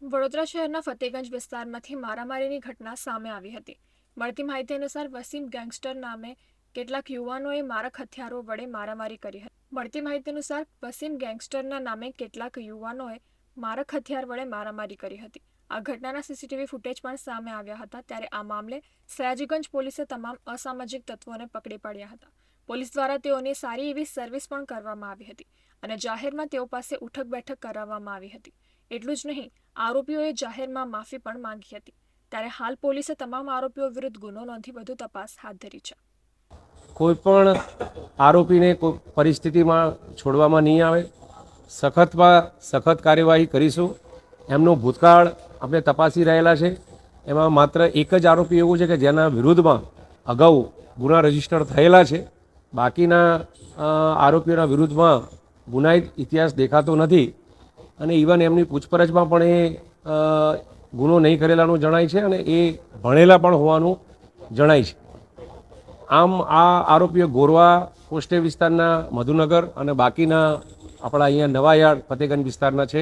વડોદરા શહેરના ફતેગંજ વિસ્તારમાંથી મારામારીની ઘટના સામે આવી હતી। મળતી માહિતી અનુસાર વસીમ ગેંગસ્ટર નામે કેટલાક યુવાનોએ મારક હથિયારો વડે મારામારી કરી હતી। મળતી માહિતી અનુસાર વસીમ ગેંગસ્ટરના નામે કેટલાક યુવાનોએ મારક હથિયાર વડે મારામારી કરી હતી। આ ઘટનાના સીસીટીવી ફૂટેજ પણ સામે આવ્યા હતા। ત્યારે આ મામલે સયાજીગંજ પોલીસે તમામ અસામાજિક તત્વોને પકડી પાડ્યા હતા। પોલીસ દ્વારા તેઓની સારી એવી સર્વિસ પણ કરવામાં આવી હતી અને જાહેરમાં તેઓ પાસે ઉઠક બેઠક કરાવવામાં આવી હતી। એટલું જ નહીં, આરોપીઓએ જાહેરમાં માફી પણ માંગી હતી। ત્યારે હાલ પોલીસે તમામ આરોપીઓ વિરુદ્ધ ગુનો નોંધી વધુ તપાસ હાથ ધરી છે। કોઈ પણ આરોપીને કોઈ પરિસ્થિતિમાં છોડવામાં નહીં આવે, સખતમાં સખત કાર્યવાહી કરીશું। એમનો ભૂતકાળ આપણે તપાસી રહેલા છે। એમાં માત્ર એક જ આરોપી એવું છે કે જેના વિરુદ્ધમાં અગાઉ ગુના રજીસ્ટર થયેલા છે। બાકીના આરોપીઓના વિરુદ્ધમાં ગુનાહિત ઇતિહાસ દેખાતો નથી અને ઇવન એમની પૂછપરછમાં પણ એ ગુનો નહીં કરેલાનું જણાય છે અને એ ભણેલા પણ હોવાનું જણાય છે। આમ આ આરોપીઓ ગોરવા કોસ્ટે વિસ્તારના મધુનગર અને બાકીના આપણા અહીંયા નવાયાર્ડ ફતેગંજ વિસ્તારના છે।